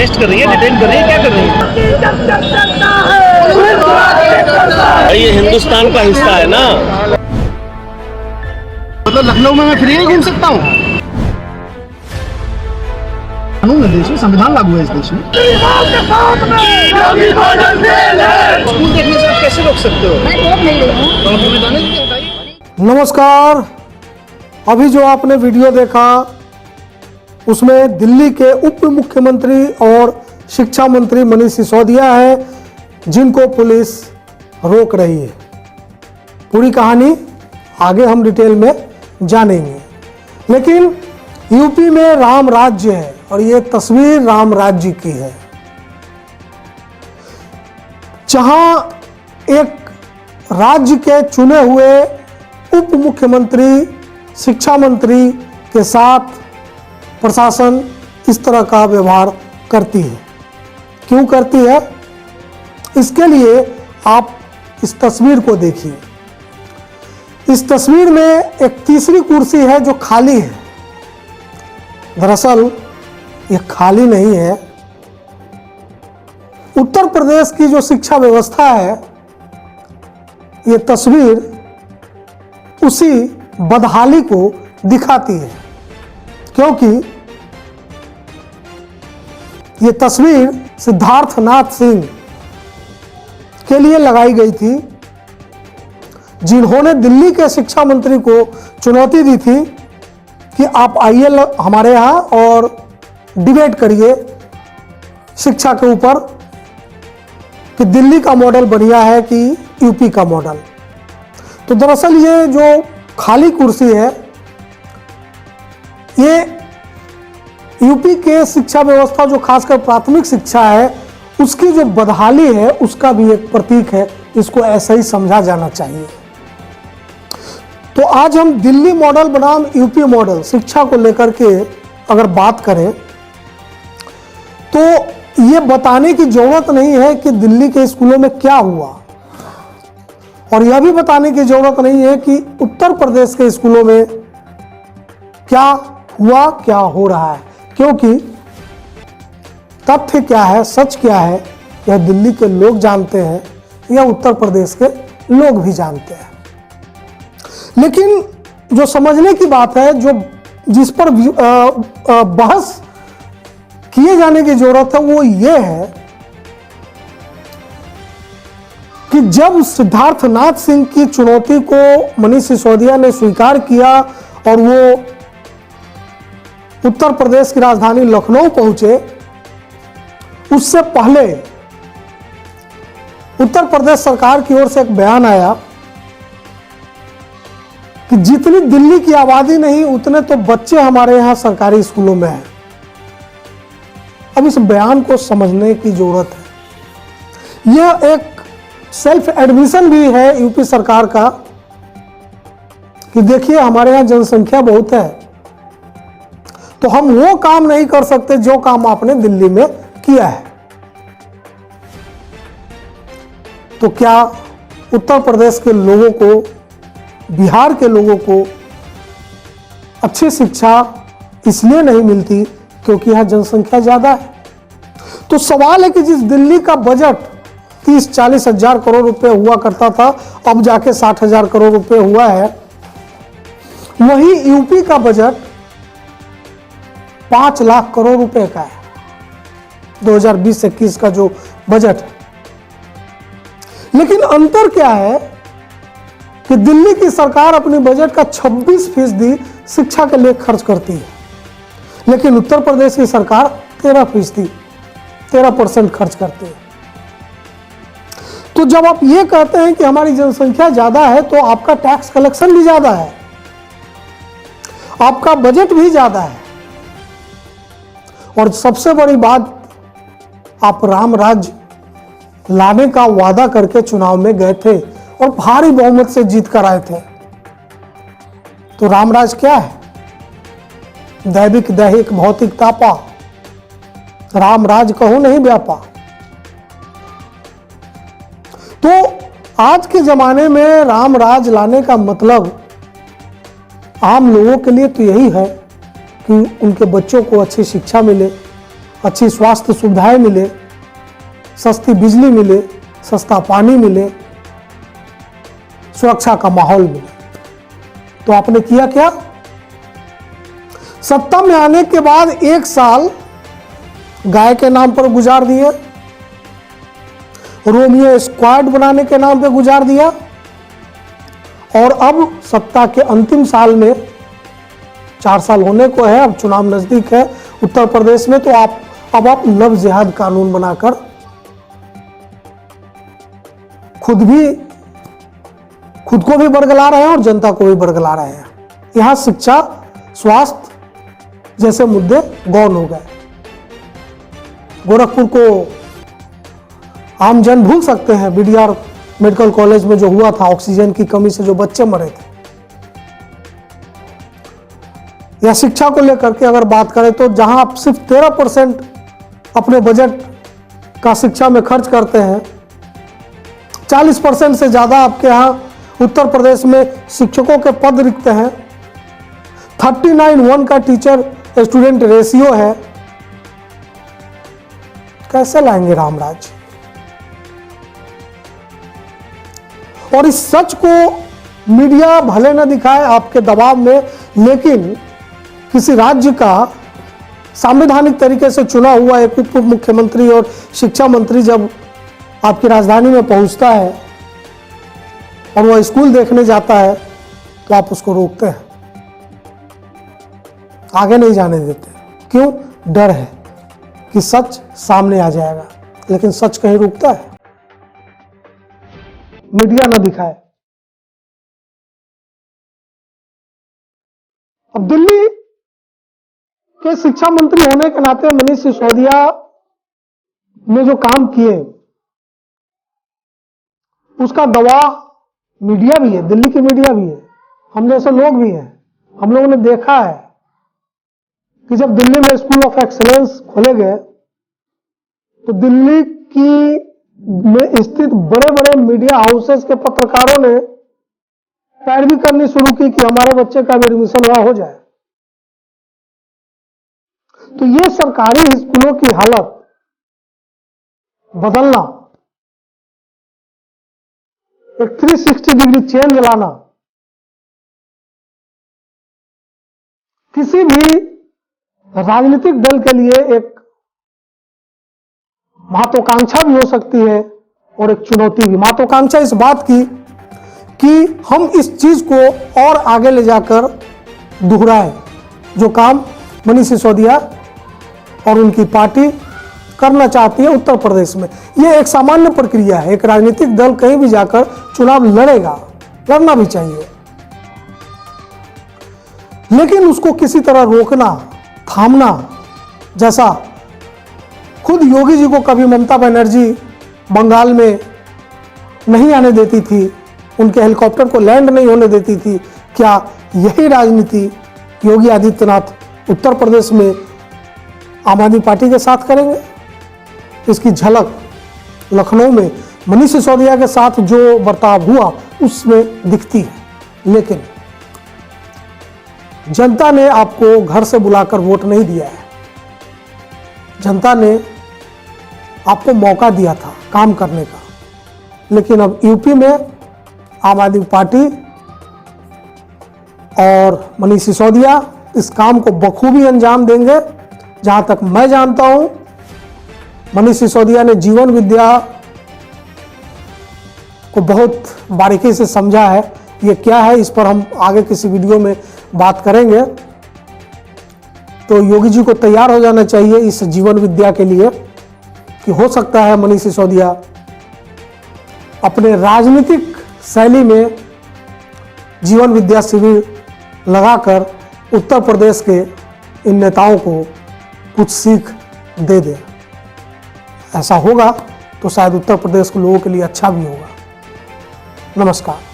Arrest कर रही है, डिटेन कर रही है, क्या कर रही है? भाई ये हिंदुस्तान का हिस्सा है ना। मतलब लखनऊ में मैं फ्री नहीं घूम सकता हूँ? कानून है देश में, संविधान लागू है इस देश में। स्कूल देखने से आप कैसे रोक सकते हो? तो आप हमें जाने दीजिए, बताइए। नमस्कार। अभी जो आपने वीडियो देखा उसमें दिल्ली के उप मुख्यमंत्री और शिक्षा मंत्री मनीष सिसोदिया है जिनको पुलिस रोक रही है। पूरी कहानी आगे हम डिटेल में जानेंगे, लेकिन यूपी में राम राज्य है और ये तस्वीर राम राज्य की है, जहां एक राज्य के चुने हुए उप मुख्यमंत्री शिक्षा मंत्री के साथ प्रशासन इस तरह का व्यवहार करती है। क्यों करती है, इसके लिए आप इस तस्वीर को देखिए। इस तस्वीर में एक तीसरी कुर्सी है जो खाली है। दरअसल ये खाली नहीं है। उत्तर प्रदेश की जो शिक्षा व्यवस्था है, ये तस्वीर उसी बदहाली को दिखाती है, क्योंकि ये तस्वीर सिद्धार्थनाथ सिंह के लिए लगाई गई थी, जिन्होंने दिल्ली के शिक्षा मंत्री को चुनौती दी थी कि आप आइए हमारे यहाँ और डिबेट करिए शिक्षा के ऊपर कि दिल्ली का मॉडल बढ़िया है कि यूपी का मॉडल। तो दरअसल ये जो खाली कुर्सी है, ये यूपी के शिक्षा व्यवस्था जो खासकर प्राथमिक शिक्षा है उसकी जो बदहाली है उसका भी एक प्रतीक है। इसको ऐसा ही समझा जाना चाहिए। तो आज हम दिल्ली मॉडल बनाम यूपी मॉडल शिक्षा को लेकर के अगर बात करें तो ये बताने की जरूरत नहीं है कि दिल्ली के स्कूलों में क्या हुआ, और यह भी बताने की जरूरत नहीं है कि उत्तर प्रदेश के स्कूलों में क्या हुआ, क्या हो रहा है, क्योंकि तथ्य क्या है, सच क्या है, यह दिल्ली के लोग जानते हैं, यह उत्तर प्रदेश के लोग भी जानते हैं। लेकिन जो समझने की बात है, जो जिस पर बहस किए जाने की जरूरत है, वो ये है कि जब सिद्धार्थनाथ सिंह की चुनौती को मनीष सिसोदिया ने स्वीकार किया और वो उत्तर प्रदेश की राजधानी लखनऊ पहुंचे, उससे पहले उत्तर प्रदेश सरकार की ओर से एक बयान आया कि जितनी दिल्ली की आबादी नहीं उतने तो बच्चे हमारे यहां सरकारी स्कूलों में हैं। अब इस बयान को समझने की जरूरत है। यह एक सेल्फ एडमिशन भी है यूपी सरकार का कि देखिए हमारे यहां जनसंख्या बहुत है, तो हम वो काम नहीं कर सकते जो काम आपने दिल्ली में किया है। तो क्या उत्तर प्रदेश के लोगों को, बिहार के लोगों को अच्छी शिक्षा इसलिए नहीं मिलती क्योंकि यहां जनसंख्या ज्यादा है? तो सवाल है कि जिस दिल्ली का बजट 30-40 हजार करोड़ रुपए हुआ करता था, अब जाके 60 हजार करोड़ रुपए हुआ है, वही यूपी का बजट 5 लाख करोड़ रुपए का है, 2020-21 का जो बजट है। लेकिन अंतर क्या है कि दिल्ली की सरकार अपने बजट का 26% शिक्षा के लिए खर्च करती है, लेकिन उत्तर प्रदेश की सरकार 13% खर्च करती है। तो जब आप ये कहते हैं कि हमारी जनसंख्या ज्यादा है, तो आपका टैक्स कलेक्शन भी ज्यादा है, आपका बजट भी ज्यादा है, और सबसे बड़ी बात, आप राम राज्य लाने का वादा करके चुनाव में गए थे और भारी बहुमत से जीत कर आए थे। तो रामराज क्या है? दैविक दैहिक भौतिक तापा, रामराज कहो नहीं व्यापा। तो आज के जमाने में रामराज लाने का मतलब आम लोगों के लिए तो यही है कि उनके बच्चों को अच्छी शिक्षा मिले, अच्छी स्वास्थ्य सुविधाएं मिले, सस्ती बिजली मिले, सस्ता पानी मिले, सुरक्षा का माहौल मिले। तो आपने किया क्या? सत्ता में आने के बाद 1 साल गाय के नाम पर गुजार दिए, रोमियो स्क्वाड बनाने के नाम पे गुजार दिया, और अब सत्ता के अंतिम साल में 4 साल होने को है, अब चुनाव नजदीक है उत्तर प्रदेश में, तो अब आप लव जिहाद कानून बनाकर खुद को भी बरगला रहे हैं और जनता को भी बरगला रहे हैं। यहां शिक्षा, स्वास्थ्य जैसे मुद्दे गौण हो गए। गोरखपुर को आम जन भूल सकते हैं, बीडीआर मेडिकल कॉलेज में जो हुआ था, ऑक्सीजन की कमी से जो बच्चे मरे थे। या शिक्षा को लेकर के अगर बात करें तो जहां आप सिर्फ 13% अपने बजट का शिक्षा में खर्च करते हैं, 40% से ज्यादा आपके यहां उत्तर प्रदेश में शिक्षकों के पद रिक्त हैं, 39:1 का टीचर स्टूडेंट रेशियो है। कैसे लाएंगे रामराज? और इस सच को मीडिया भले न दिखाए आपके दबाव में, लेकिन किसी राज्य का संवैधानिक तरीके से चुना हुआ एक उप मुख्यमंत्री और शिक्षा मंत्री जब आपकी राजधानी में पहुंचता है और वह स्कूल देखने जाता है, तो आप उसको रोकते हैं, आगे नहीं जाने देते। क्यों? डर है कि सच सामने आ जाएगा। लेकिन सच कहीं रुकता है? मीडिया न दिखाए। अब दिल्ली के शिक्षा मंत्री होने के नाते मनीष सिसोदिया ने जो काम किए, उसका गवाह मीडिया भी है, दिल्ली की मीडिया भी है, हम जैसे लोग भी हैं। हम लोगों ने देखा है कि जब दिल्ली में स्कूल ऑफ एक्सीलेंस खोले गए, तो दिल्ली की में स्थित बड़े बड़े मीडिया हाउसेस के पत्रकारों ने पैरवी करनी शुरू की कि हमारे बच्चे का भी एडमिशन वहां हो जाए। तो ये सरकारी स्कूलों की हालत बदलना, एक 360 डिग्री चेंज लाना, किसी भी राजनीतिक दल के लिए एक महत्वाकांक्षा भी हो सकती है और एक चुनौती भी। महत्वाकांक्षा इस बात की कि हम इस चीज को और आगे ले जाकर दोहराएं, जो काम मनीष सिसोदिया और उनकी पार्टी करना चाहती है उत्तर प्रदेश में। यह एक सामान्य प्रक्रिया है। एक राजनीतिक दल कहीं भी जाकर चुनाव लड़ेगा, लड़ना भी चाहिए, लेकिन उसको किसी तरह रोकना, थामना, जैसा खुद योगी जी को कभी ममता बनर्जी बंगाल में नहीं आने देती थी, उनके हेलीकॉप्टर को लैंड नहीं होने देती थी, क्या यही राजनीति योगी आदित्यनाथ उत्तर प्रदेश में आम आदमी पार्टी के साथ करेंगे? इसकी झलक लखनऊ में मनीष सिसोदिया के साथ जो बर्ताव हुआ उसमें दिखती है। लेकिन जनता ने आपको घर से बुलाकर वोट नहीं दिया है। जनता ने आपको मौका दिया था काम करने का। लेकिन अब यूपी में आम आदमी पार्टी और मनीष सिसोदिया इस काम को बखूबी अंजाम देंगे। जहां तक मैं जानता हूं, मनीष सिसोदिया ने जीवन विद्या को बहुत बारीकी से समझा है। ये क्या है, इस पर हम आगे किसी वीडियो में बात करेंगे। तो योगी जी को तैयार हो जाना चाहिए इस जीवन विद्या के लिए कि हो सकता है मनीष सिसोदिया अपने राजनीतिक शैली में जीवन विद्या शिविर लगाकर उत्तर प्रदेश के इन नेताओं को कुछ सीख दे दे। ऐसा होगा तो शायद उत्तर प्रदेश के लोगों के लिए अच्छा भी होगा। नमस्कार।